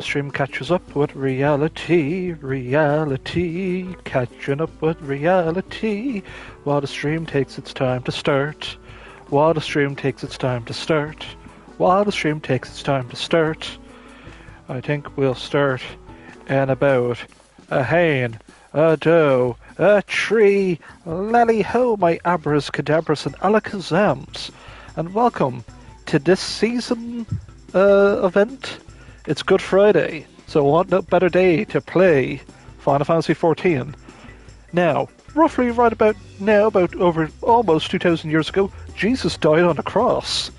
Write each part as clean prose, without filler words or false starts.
Stream catches up with reality, reality, catching up with reality, while the stream takes its time to start, while the stream takes its time to start, while the stream takes its time to start. I think we'll start in about a hen, a doe, a tree, lally ho, my abras, cadabras, and alakazams, and welcome to this season event. It's Good Friday, so what no better day to play Final Fantasy XIV. Now, roughly right about now, about over almost 2,000 years ago, Jesus died on a cross.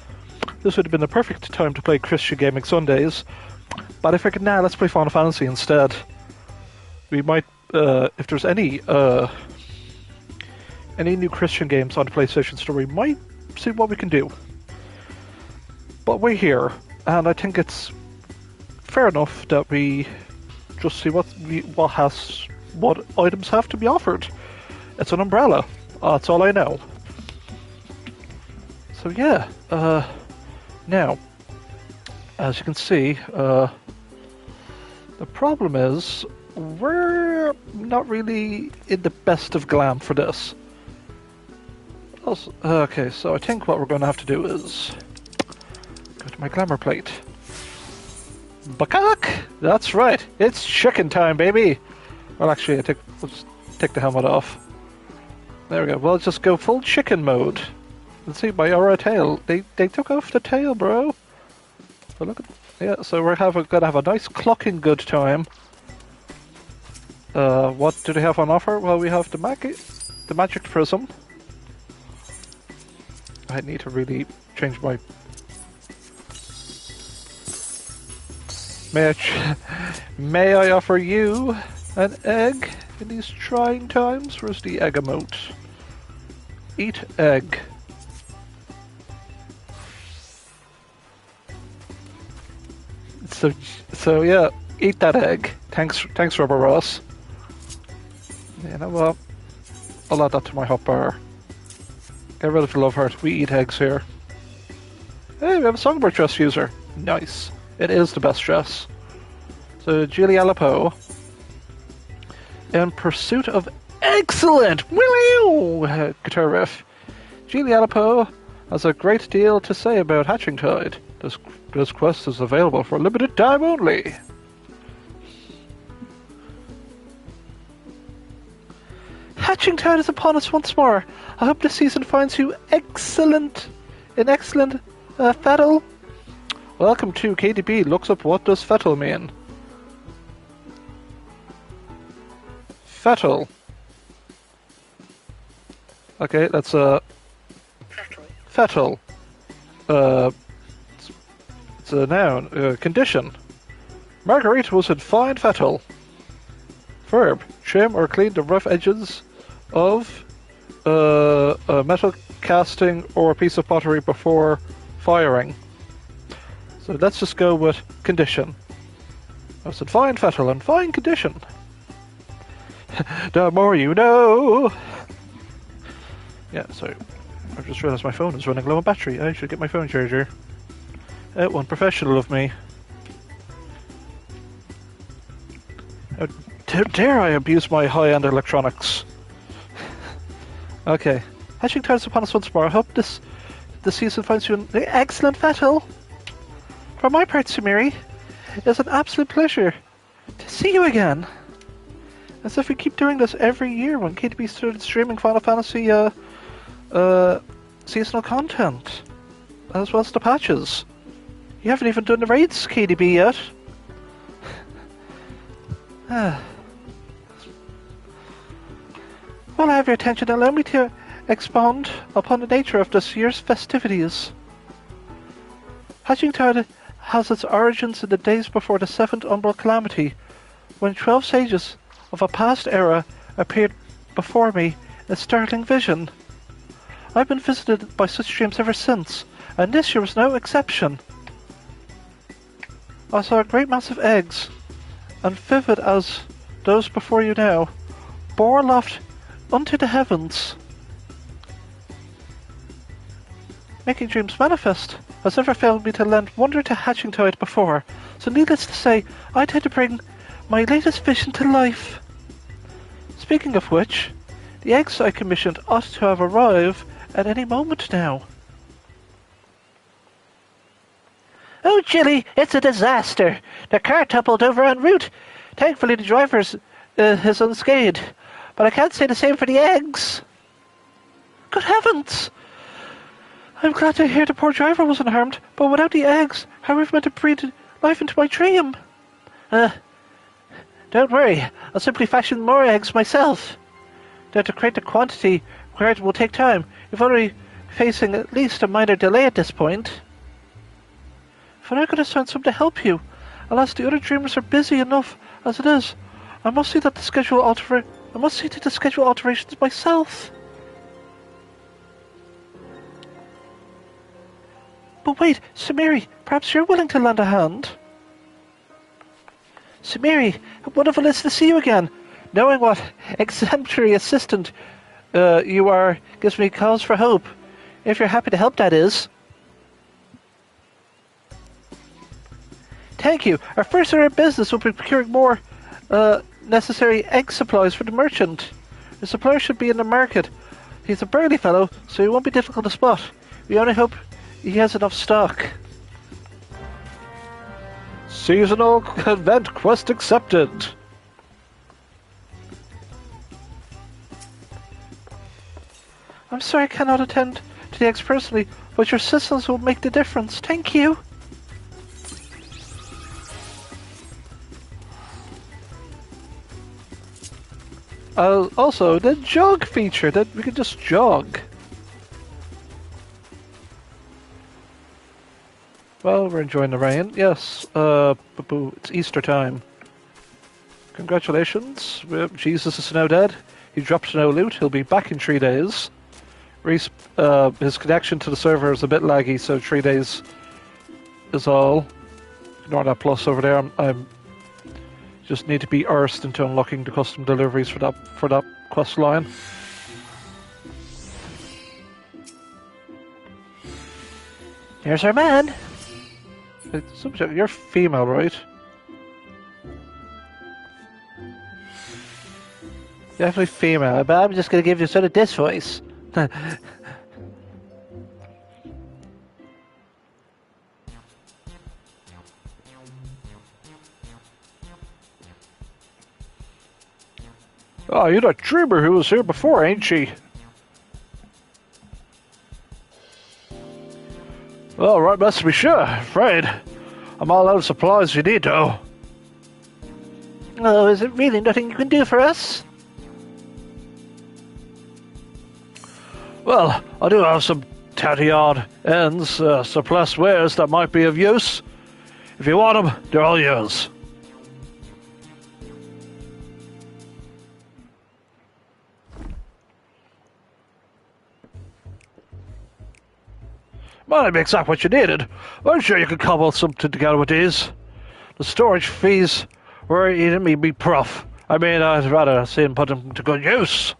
This would have been the perfect time to play Christian Gaming Sundays, but I figured, nah, let's play Final Fantasy instead. We might, if there's any new Christian games on the PlayStation Store, we might see what we can do. But we're here, and I think it's fair enough that we just see what items have to be offered. It's an umbrella. That's all I know. So yeah, now, as you can see, the problem is we're not really in the best of glam for this. Also, okay, so I think what we're going to have to do is go to my glamour plate. Bakak! That's right, it's chicken time, baby! Well, actually, let's take the helmet off. There we go. Well, just go full chicken mode. Let's see, my aura tail. They took off the tail, bro. But look at, yeah. So we're gonna have a nice clocking good time. What do they have on offer? Well, we have the magic prism. I need to really change my. May I offer you an egg in these trying times? Where's the egg emote? Eat egg. So yeah, eat that egg. Thanks, Rubber Ross. You know what? I'll add that to my hot bar. Get rid of the love heart. We eat eggs here. Hey, we have a songbird dress user. Nice. It is the best dress. So, Julia Lapo. In pursuit of excellent guitar riff, Julia Lapo has a great deal to say about Hatching Tide. This quest is available for a limited time only. Hatching Tide is upon us once more. I hope this season finds you excellent fettle. Welcome to KDB. Looks up what does fettle mean. Fettle. Okay, that's fettle. It's a noun. Condition. Marguerite was in fine fettle. Verb. Trim or clean the rough edges of a metal casting or a piece of pottery before firing. So let's just go with condition. I said fine fettle and fine condition. The more you know. Yeah, so I've just realised my phone is running low on battery. I should get my phone charger. One professional of me. How dare I abuse my high-end electronics? Okay. Hatching Tides upon us once more. I hope this season finds you an excellent fettle. For my part, Sumiri, it's an absolute pleasure to see you again. As if we keep doing this every year when KDB started streaming Final Fantasy seasonal content, as well as the patches. You haven't even done the raids, KDB, yet. While I have your attention, allow me to expound upon the nature of this year's festivities. Hatching Tide has its origins in the days before the 7th Umbral Calamity, when 12 sages of a past era appeared before me in startling vision. I've been visited by such dreams ever since, and this year was no exception. I saw great massive eggs, and vivid as those before you now, bore aloft unto the heavens, making dreams manifest has never failed me to lend wonder to hatching to it before, so needless to say, I intend to bring my latest vision to life. Speaking of which, the eggs I commissioned ought to have arrived at any moment now. Oh, Jilly, it's a disaster. The car toppled over en route. Thankfully, the driver is unscathed. But I can't say the same for the eggs. Good heavens! I'm glad to hear the poor driver wasn't harmed, but without the eggs, how are we meant to breathe life into my dream? Don't worry. I'll simply fashion more eggs myself. Though to create the quantity required will take time. We're already facing at least a minor delay at this point. If I'm going to find something to help you, alas, the other dreamers are busy enough as it is. I must see to the schedule alterations myself. But wait, Samiri, perhaps you're willing to lend a hand? Samiri, how wonderful it is to see you again. Knowing what exemplary assistant you are gives me cause for hope. If you're happy to help, that is. Thank you. Our first order of business will be procuring more necessary egg supplies for the merchant. The supplier should be in the market. He's a burly fellow, so he won't be difficult to spot. We only hope he has enough stock. Seasonal event quest accepted. I'm sorry I cannot attend to the eggs personally, but your assistance will make the difference. Thank you. Also, the jog feature, that we can just jog. Well, we're enjoying the rain. Yes, it's Easter time. Congratulations. Jesus is now dead. He dropped no loot. He'll be back in 3 days. His connection to the server is a bit laggy, so 3 days is all. Ignore that plus over there. I'm just need to be erst into unlocking the custom deliveries for that quest line. Here's our man. You're female, right? Definitely female, but I'm just going to give you sort of this voice. Oh, you're that dreamer who was here before, ain't she? Well, right, best to be sure. Afraid I'm all out of supplies you need, though. Oh, is it really nothing you can do for us? Well, I do have some tatty-odd ends, surplus wares that might be of use. If you want them, they're all yours. Might be exactly what you needed. I'm sure you could cobble something together with these. The storage fees were eating me prof. I mean, I'd rather see him put them to good use.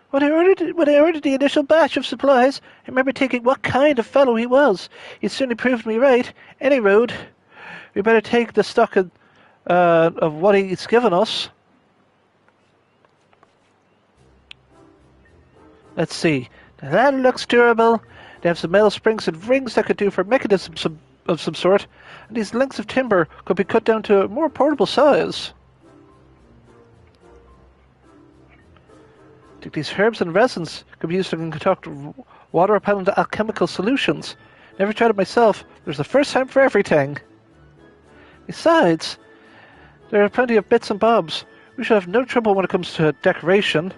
When I ordered the initial batch of supplies, I remember thinking what kind of fellow he was. He certainly proved me right. Any road, we better take the stock of what he's given us. Let's see. Now that looks durable. They have some metal springs and rings that could do for mechanisms of some sort, and these lengths of timber could be cut down to a more portable size. I think these herbs and resins could be used to concoct water-repellent alchemical solutions. Never tried it myself. There's a first time for everything. Besides, there are plenty of bits and bobs. We should have no trouble when it comes to decoration.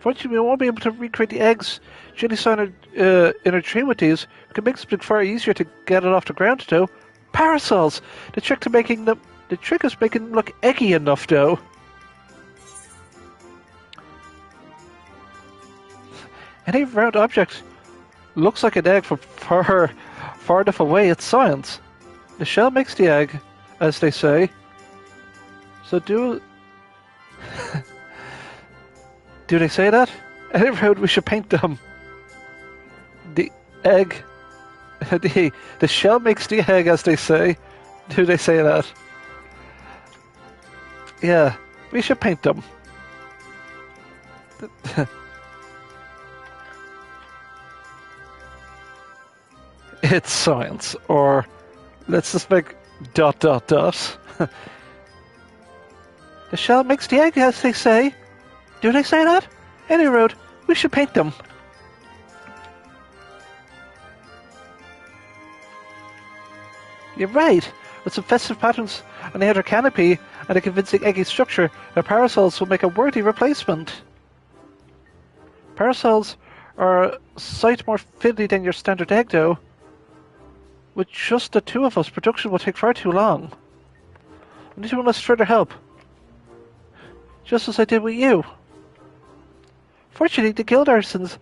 Fortunately, we won't be able to recreate the eggs Ginny saw in her dream with these. We can make something far easier to get it off the ground, though. Parasols! The trick is making them look eggy enough, though. Any round object looks like an egg from far enough away, it's science. The shell makes the egg, as they say. So do they say that? Any road we should paint them. The egg, the shell makes the egg, as they say. Do they say that? Yeah, we should paint them. It's science, or let's just make ... The shell makes the egg, as they say. Do they say that? Any road, we should paint them. You're right. With some festive patterns on the outer canopy and a convincing eggy structure, the parasols will make a worthy replacement. Parasols are a sight more fiddly than your standard egg, though. With just the two of us, production will take far too long. I need to enlist further help. Just as I did with you. Fortunately, the guild artisans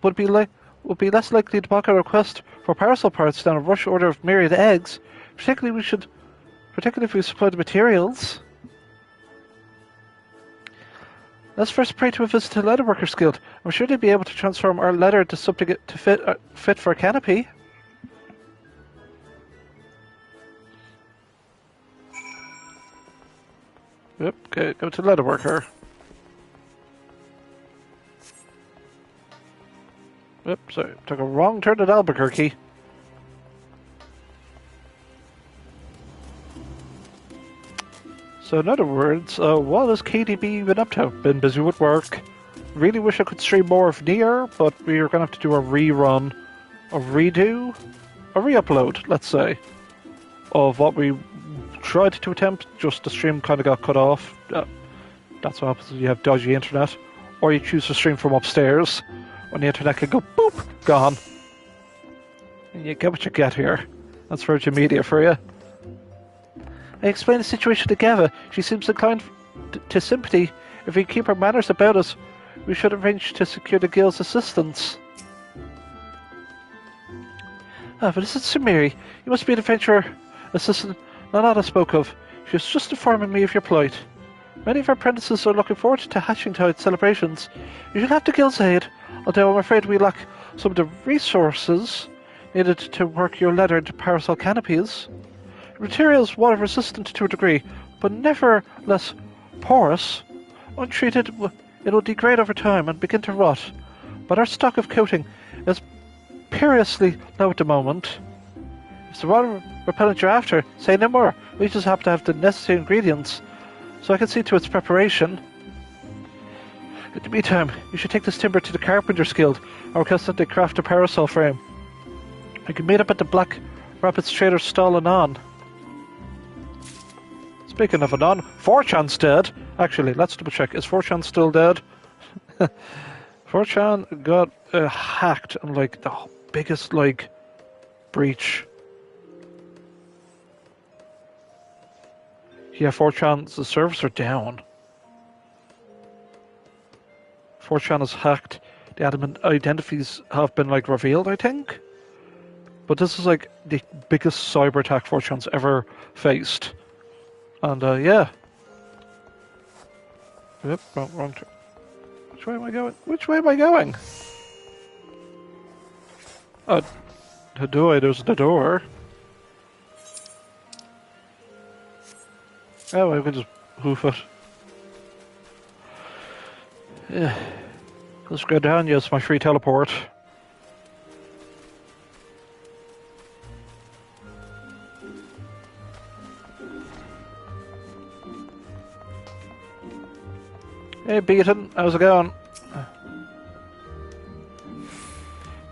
would be less likely to block our request for parasol parts than a rush order of myriad eggs. Particularly if we supply the materials. Let's first pray to a visit to the Leatherworkers Guild. I'm sure they'd be able to transform our leather into something to fit for a canopy. Yep, okay, go to Leatherworker. Yep, sorry, took a wrong turn at Albuquerque. So in other words, what has KDB been up to? Been busy with work. Really wish I could stream more of Nier, but we're going to have to do a rerun, a redo, a re-upload, let's say, of what we tried to attempt, just the stream kind of got cut off. That's what happens when you have dodgy internet. Or you choose to stream from upstairs, when the internet can go boop, gone. And you get what you get here. That's Virgin Media for you. I explained the situation to Geva. She seems inclined to sympathy. If we keep our manners about us, we should arrange to secure the guild's assistance. Ah, but this is Sumiri. You must be an adventurer assistant Nanada spoke of. She was just informing me of your plight. Many of our apprentices are looking forward to Hatchingtide celebrations. You should have the guild's aid, although I'm afraid we lack some of the resources needed to work your leather into parasol canopies. The material is water resistant to a degree, but never less porous. Untreated, it will degrade over time and begin to rot. But our stock of coating is perilously low at the moment. If the water repellent you're after, say no more. We just happen to have the necessary ingredients, so I can see to its preparation. In the meantime, you should take this timber to the Carpenter's Guild and request that they craft a parasol frame. I can meet up at the Black Rapids Trader's stall anon. Speaking of anon, 4chan's dead. Actually, let's double check. Is 4chan still dead? 4chan got hacked and like the biggest like breach. Yeah, 4chan's the servers are down. 4chan is hacked. The admin identities have been like revealed, I think. But this is like the biggest cyber attack 4chan's ever faced. And yeah. Yep, wrong turn. Which way am I going? Which way am I going? Oh, the door, there's the door. Oh, we can just hoof it. Yeah. Let's go down, yes, my free teleport. Hey, Beaton, how's it going?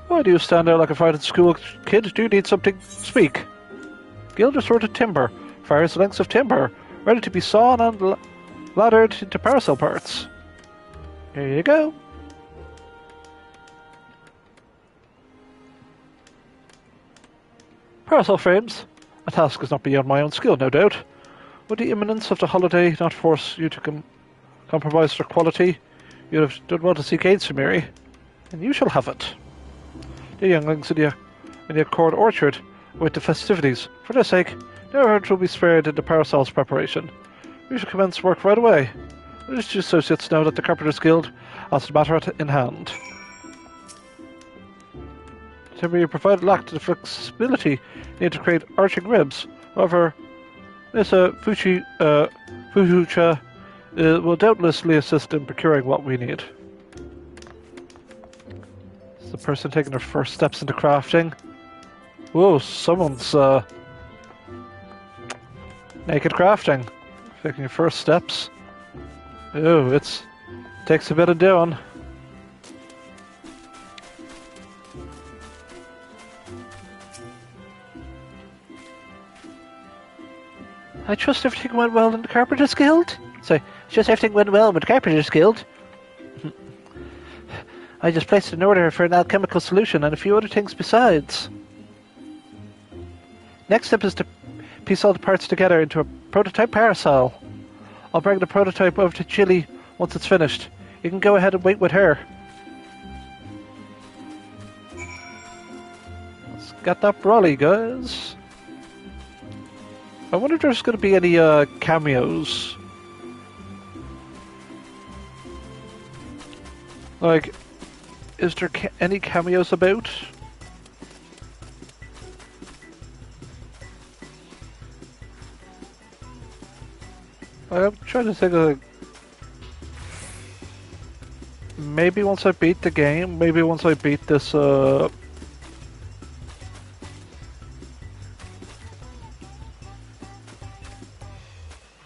Why do you stand there like a frightened school kid? Do you need something? Speak. Guild resorted timber, various lengths of timber, ready to be sawn and laddered into parasol parts. Here you go. Parasol frames. A task is not beyond my own skill, no doubt. Would the imminence of the holiday not force you to compromise their quality? You have done well to seek aid, Sumiri, and you shall have it. The younglings in the Accord Orchard await the festivities. For their sake, No urge will be spared in the parasol's preparation. We should commence work right away. These two associates know that the Carpenters Guild has the matter in hand. We provided lacked the flexibility needed to create arching ribs. However, Miss Fuchucha will doubtlessly assist in procuring what we need. Is the person taking their first steps into crafting? Whoa, someone's naked crafting. Taking your first steps. Oh, takes a bit of doing. I trust everything went well in the Carpenters Guild? Sorry, just everything went well with the Carpenters Guild. I just placed an order for an alchemical solution and a few other things besides. Next step is to piece all the parts together into a prototype parasol. I'll bring the prototype over to Chile once it's finished. You can go ahead and wait with her. Let's get that brawly, guys. I wonder if there's going to be any cameos. Like, is there any cameos about? I'm trying to think of... Maybe once I beat the game, maybe once I beat this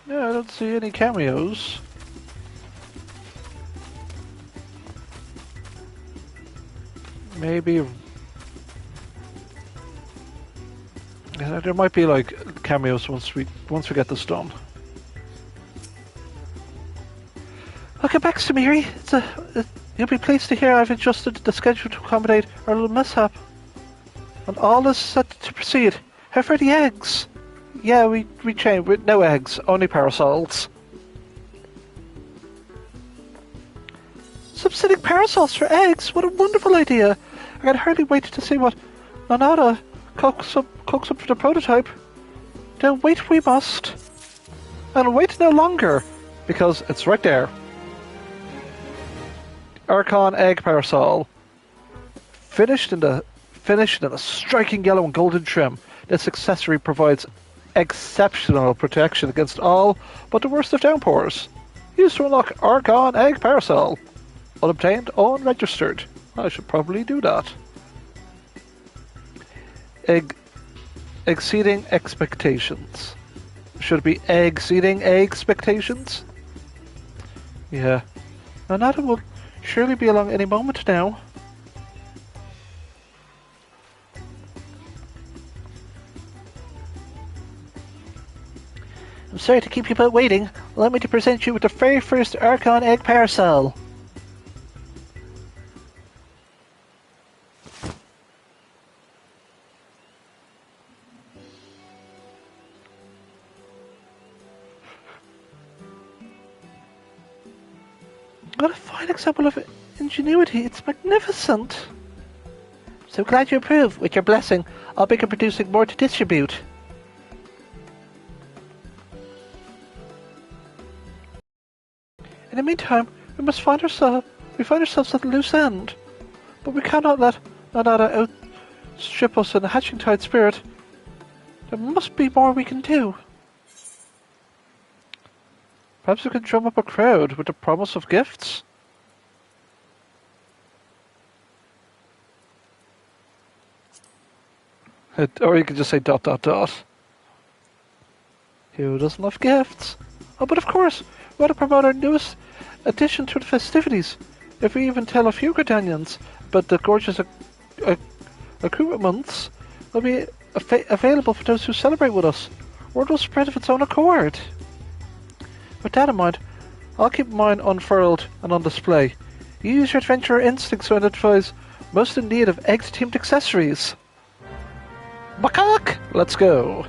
Yeah, I don't see any cameos. Maybe... Yeah, there might be like cameos once we get this done. Welcome back, Samiri. You'll be pleased to hear I've adjusted the schedule to accommodate our little mishap. And all is set to proceed. How for the eggs? Yeah, we changed with no eggs, only parasols. Substituting parasols for eggs? What a wonderful idea! I can hardly wait to see what Nanada cooks up for the prototype. Then wait we must. And wait no longer, because it's right there. Archon egg parasol. Finished in a striking yellow and golden trim. This accessory provides exceptional protection against all but the worst of downpours. Used to unlock Archon egg parasol. Unobtained, unregistered. I should probably do that. Exceeding expectations. Should it be exceeding expectations? Yeah. Nanada will surely be along any moment now. I'm sorry to keep you both waiting. Allow me to present you with the very first Archon egg parasol. What a fine example of ingenuity. It's magnificent. So glad you approve. With your blessing, I'll begin producing more to distribute. In the meantime, we find ourselves at a loose end. But we cannot let Nanada outstrip us in a hatching tide spirit. There must be more we can do. Perhaps we can drum up a crowd with the promise of gifts? Or you could just say ... Who doesn't love gifts? Oh, but of course, we want to promote our newest addition to the festivities. If we even tell a few Gardanians about the gorgeous accoutrements, they'll be available for those who celebrate with us. Word will spread of its own accord. With that in mind, I'll keep mine unfurled and on display. You use your adventurer instincts to identify most in need of egg-themed accessories. Macaque! Let's go!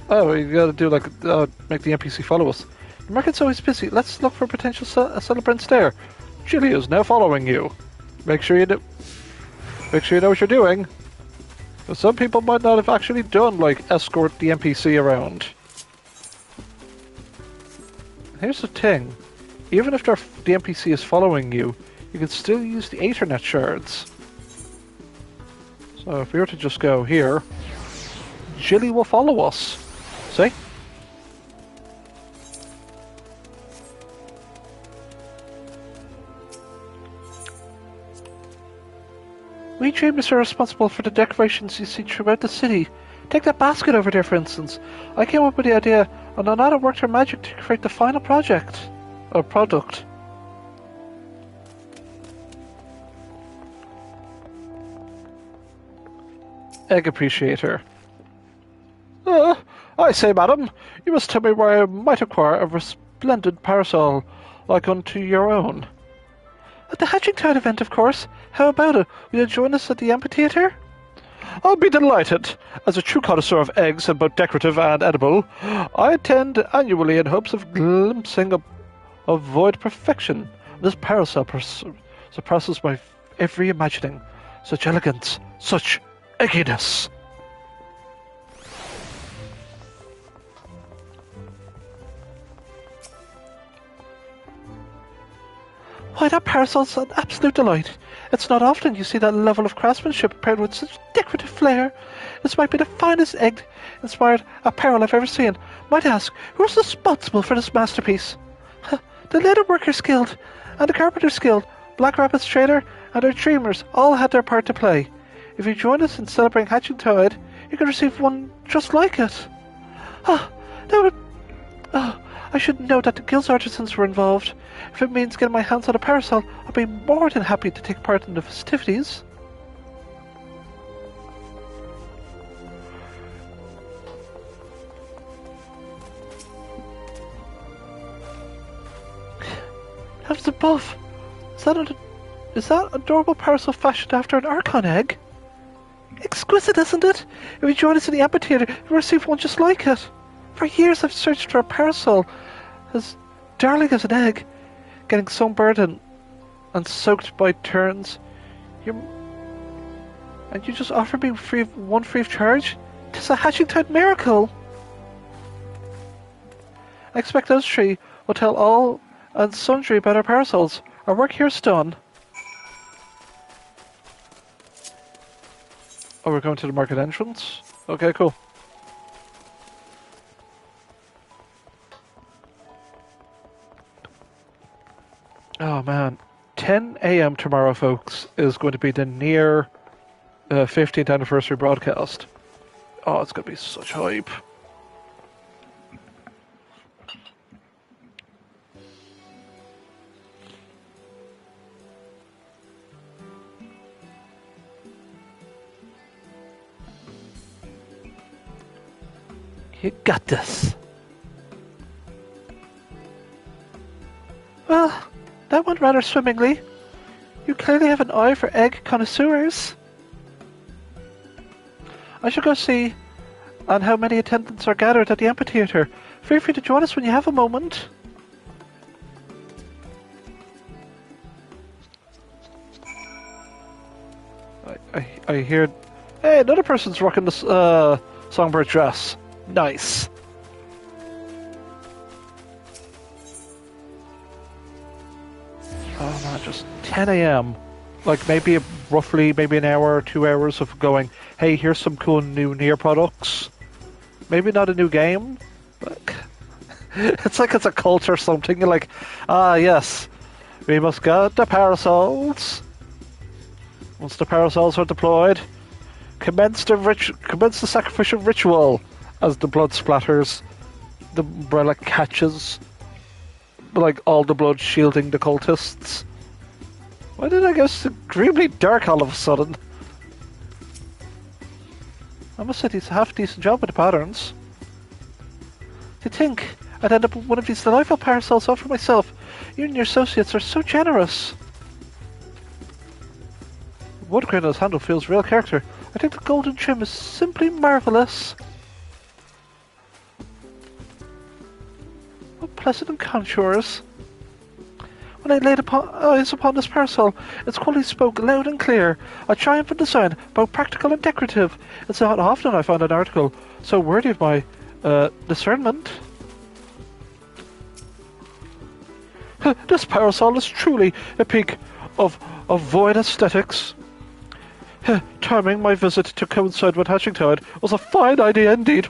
Oh, you gotta do like, make the NPC follow us. The market's always busy. Let's look for potential celebrants there. Julia's now following you. Make sure you do. Make sure you know what you're doing. Some people might not have actually done, like, escort the NPC around. Here's the thing. Even if the NPC is following you, you can still use the Ethernet shards. So if we were to just go here, Jilly will follow us. See? We dreamers are responsible for the decorations you see throughout the city. Take that basket over there, for instance. I came up with the idea, and Anana worked her magic to create the final project. Or product. Egg Appreciator. I say, madam, you must tell me where I might acquire a resplendent parasol like unto your own. At the Hatching Tide event, of course. How about it? Will you join us at the amphitheater? I'll be delighted. As a true connoisseur of eggs, and both decorative and edible, I attend annually in hopes of glimpsing a void perfection. This parasol surpasses my every imagining. Such elegance, such egginess. Why, that parasol's an absolute delight. It's not often you see that level of craftsmanship paired with such decorative flair. This might be the finest egg-inspired apparel I've ever seen. Might I ask, who's responsible for this masterpiece? The Leatherworkers Guild and the Carpenters Guild, Black Rapids Trader and our Dreamers all had their part to play. If you join us in celebrating Hatching Tide, you can receive one just like it. I should know that the Guild's artisans were involved. If it means getting my hands on a parasol, I'll be more than happy to take part in the festivities. Heavens above! Is that adorable parasol fashioned after an Archon egg? Exquisite, isn't it? If you join us in the amphitheater, you'll receive one just like it. For years I've searched for a parasol as darling as an egg, getting sunburned and soaked by turns. And you just offer me one free of charge? 'Tis a Hatching Tide miracle! I expect those three will tell all and sundry about our parasols. Our work here's done. Oh, we're going to the market entrance? Okay, cool. Oh man, 10 a.m. tomorrow, folks, is going to be the near 15th anniversary broadcast. Oh, it's going to be such hype. You got this. Well, that went rather swimmingly. You clearly have an eye for egg connoisseurs. I shall go see and how many attendants are gathered at the amphitheater. Feel free to join us when you have a moment. I hear... Hey, another person's rocking this songbird dress. Nice. Oh man, just 10 a.m. Like maybe roughly maybe an hour or 2 hours of going, hey, here's some cool new Nier products. Maybe not a new game, but it's like it's a cult or something. You're like, yes, we must get the parasols. Once the parasols are deployed, commence the sacrificial ritual as the blood splatters, the umbrella catches, like all the blood shielding the cultists. Why did I go so extremely dark all of a sudden? I must say he's a half decent job with the patterns. To think I'd end up with one of these delightful parasols all for myself. You and your associates are so generous. The wood grain on his handle feels real character. I think the golden trim is simply marvellous. What pleasant contours. When I laid eyes upon this parasol, its quality spoke loud and clear. A triumphant design, both practical and decorative. It's not often I find an article so worthy of my discernment. This parasol is truly a peak of void aesthetics. Timing my visit to coincide with hatching tide was a fine idea indeed.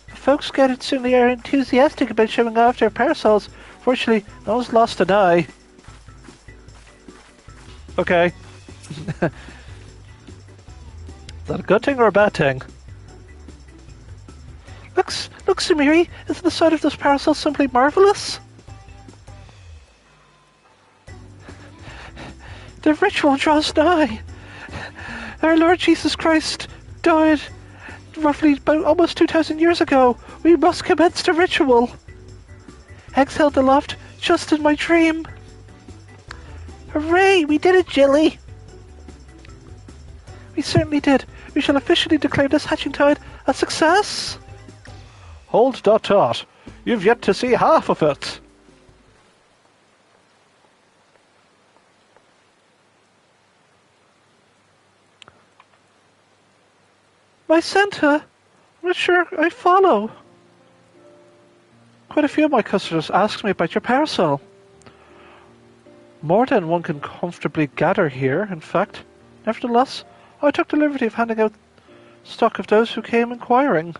Folks gathered certainly are enthusiastic about showing off their parasols. Fortunately, no one's lost an eye. Okay. Is that a good thing or a bad thing? Look, Samiri, isn't the sight of this parasol simply marvellous? The ritual draws nigh. Our Lord Jesus Christ died roughly about almost 2,000 years ago. We must commence the ritual. Eggs held aloft, just in my dream. Hooray, we did it, Jilly. We certainly did. We shall officially declare this hatching tide a success. Hold dot. You've yet to see half of it. My Santa? I'm not sure I follow. Quite a few of my customers ask me about your parasol. More than one can comfortably gather here, in fact. Nevertheless, I took the liberty of handing out stock of those who came inquiring.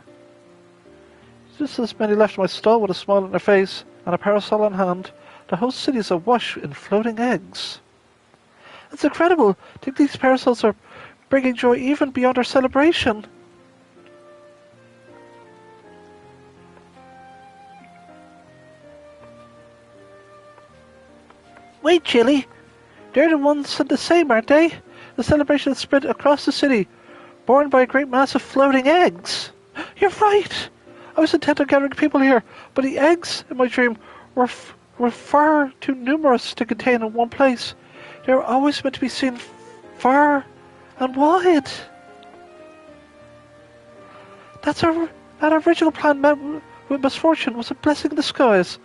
Just as many left my stall with a smile on their face and a parasol in hand, the whole city is awash in floating eggs. It's incredible. I think these parasols are bringing joy even beyond our celebration. Wait, Chili. They're the ones the same, aren't they? The celebration is spread across the city, borne by a great mass of floating eggs. You're right. I was intent on gathering people here, but the eggs in my dream were far too numerous to contain in one place. They were always meant to be seen far and wide. That original plan met with misfortune was a blessing in disguise.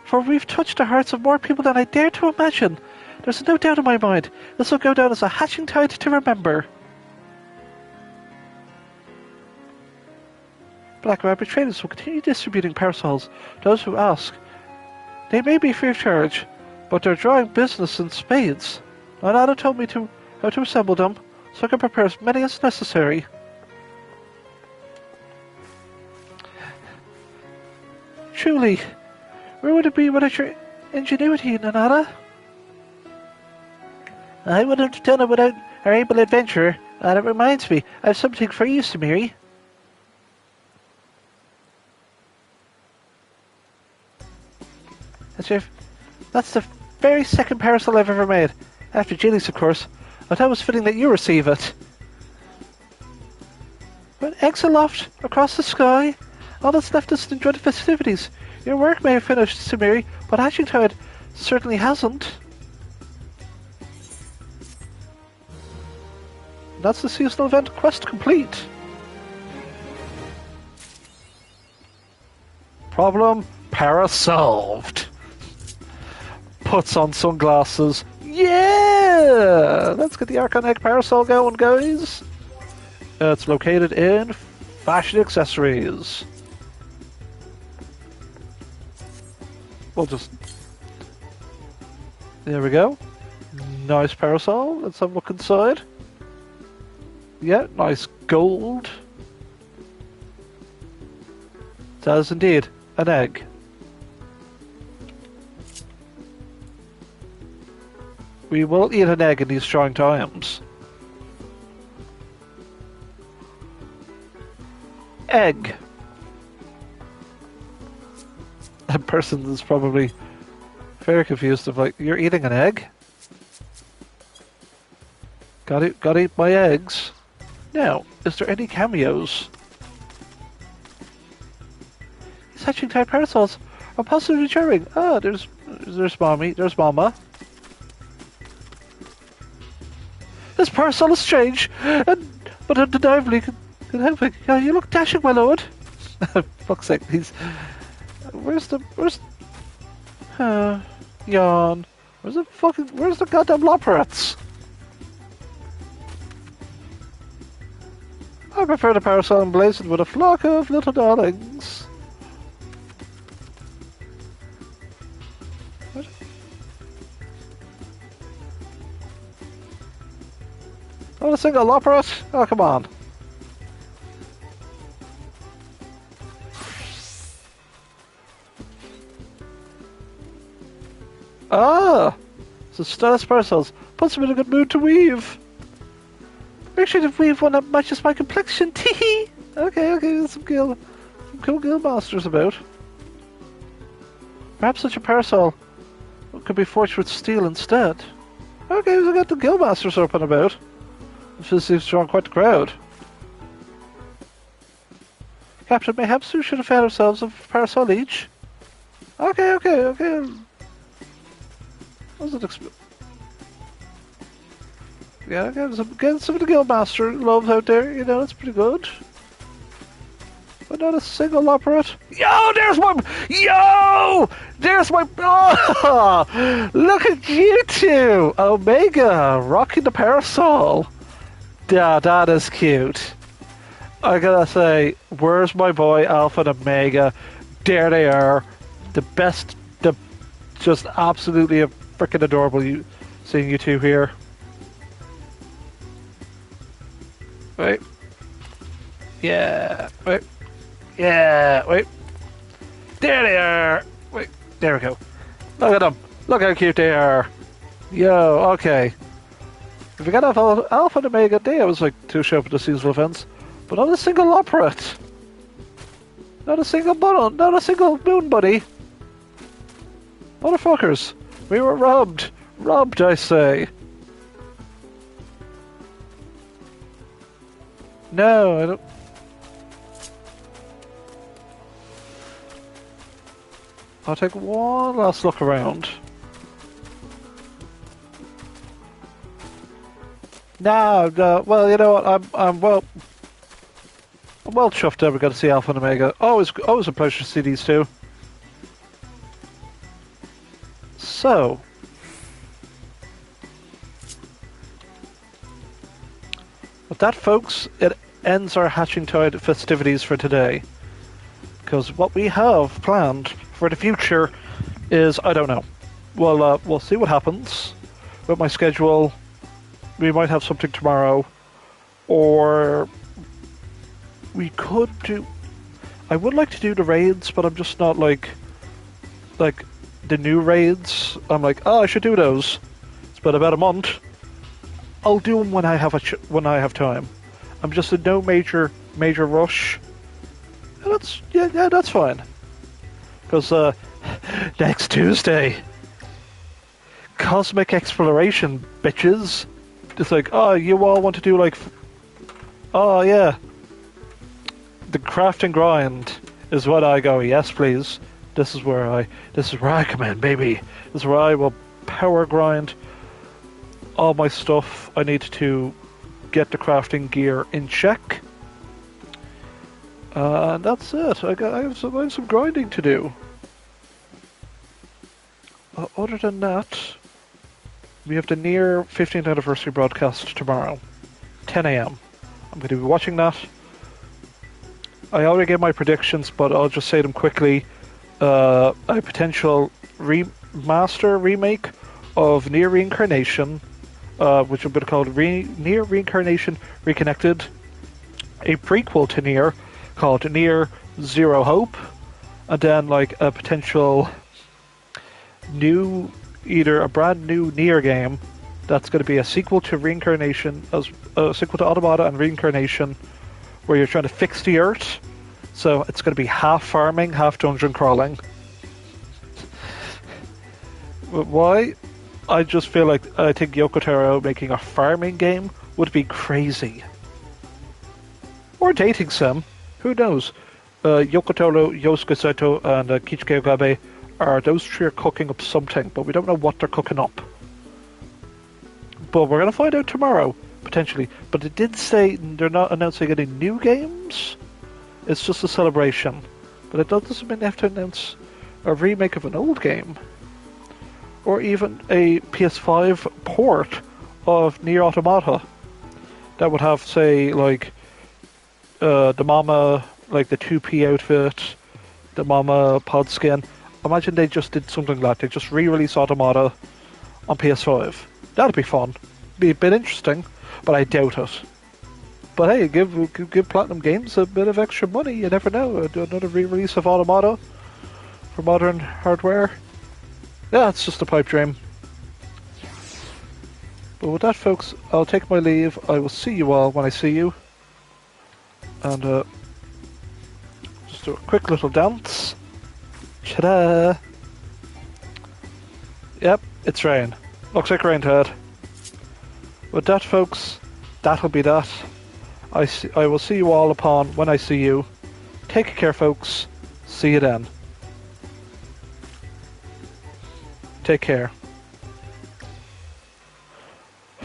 For we've touched the hearts of more people than I dare to imagine. There's no doubt in my mind. This will go down as a hatching tide to remember. Black Rabbit traders will continue distributing parasols. Those who ask. They may be free of charge, but they're drawing business in spades. My Nana told me how to assemble them, so I can prepare as many as necessary. Truly, where would it be without your ingenuity, Nanada? I wouldn't have done it without our able adventurer. And it reminds me, I have something for you, Samiri. That's the very second parasol I've ever made. After Jilly's, of course. I thought it was fitting that you receive it. But eggs aloft, across the sky, all that's left is to enjoy the festivities. Your work may have finished, Samiri, but hatching tide certainly hasn't. That's the seasonal event quest complete. Problem para-solved. Puts on sunglasses. Yeah! Let's get the Archon Egg Parasol going, guys. It's located in Fashion Accessories. We'll just... There we go. Nice parasol. Let's have a look inside. Yeah, nice gold. That is indeed an egg. We will eat an egg in these trying times. Egg. That person is probably very confused of like, you're eating an egg? Gotta eat my eggs. Now, is there any cameos? These hatching tide parasols are positively charming. Ah, there's Mommy, there's Mama. This parasol is strange, but undeniably can help it. Yeah, you look dashing, my lord. Fuck's sake, he's... Where's... Yawn. Where's the goddamn loprats? I prefer the parasol emblazoned with a flock of little darlings. What? Oh, a single loprat? Oh, come on. Ah! So Stella's parasols puts him in a good mood to weave. Make sure to weave one that matches my complexion. Tee. Okay, there's some cool guild masters about. Perhaps such a parasol could be forged with steel instead. Okay, we got the guild masters up and about. This seems to draw quite the crowd. Captain, mayhaps we should have found ourselves a parasol each. Okay. Yeah, getting some of the guildmaster loves out there, you know, that's pretty good. But not a single loprat. There's my... Oh! Look at you two! Omega, rocking the parasol. Yeah, that is cute. I gotta say, where's my boy Alpha and Omega? There they are. The best, just absolutely freaking adorable seeing you two here. Wait. Yeah. Wait. Yeah. Wait. There they are. Wait. There we go. Look at them. Look how cute they are. Yo. Okay. If we got Alpha and Omega, they was like two show up at the seasonal events, but not a single loprat. Not a single button. Not a single moon buddy. Motherfuckers. We were robbed. Robbed, I say. No, I don't... I'll take one last look around. No, well, you know what, I'm well chuffed that we got to see Alpha and Omega. Always a pleasure to see these two. So... With that, folks, it ends our Hatching Tide festivities for today. Because what we have planned for the future is, I don't know. We'll see what happens with my schedule. We might have something tomorrow, or we could do... I would like to do the raids, but I'm just not like the new raids. I'm like, oh, I should do those. It's been about a month. I'll do them when I have time. I'm just in no major rush. And that's fine. Because next Tuesday, Cosmic Exploration, bitches. It's like, oh, you all want to do like, oh yeah, the craft and grind is what I go. Yes, please. This is where I come in, baby. This is where I will power grind all my stuff. I need to get the crafting gear in check. And that's it. I have some grinding to do. Other than that, we have the near 15th anniversary broadcast tomorrow, 10 AM. I'm going to be watching that. I already gave my predictions, but I'll just say them quickly. A potential remake of Near Reincarnation, which will be called Near Reincarnation Reconnected. A prequel to Near called Near Zero Hope. And then like a potential new, either a brand new Nier game that's going to be a sequel to Reincarnation, as a sequel to Automata and Reincarnation, where you're trying to fix the Earth. So it's going to be half farming, half dungeon crawling. But why? I just feel like I think Yoko Taro making a farming game would be crazy. Or dating sim. Who knows? Yoko Taro, Yosuke Saito, and Kichike Okabe those three are cooking up something, but we don't know what they're cooking up. But we're going to find out tomorrow. potentially. But it did say they're not announcing any new games. It's just a celebration. But it doesn't mean they have to announce a remake of an old game. Or even a PS5 port of Nier Automata. That would have, say, like, the Mama, like the 2P outfit, the Mama pod skin. Imagine they just did something like that. They just re-release Automata on PS5. That'd be fun. Be a bit interesting, but I doubt it. But hey, give Platinum Games a bit of extra money. You never know. Do another re-release of Automata for modern hardware. Yeah, it's just a pipe dream. But with that, folks, I'll take my leave. I will see you all when I see you. And just do a quick little dance. Ta-da! Yep, it's rain. Looks like rain, Ted. With that, folks, that'll be that. I will see you all upon when I see you. Take care, folks. See you then. Take care.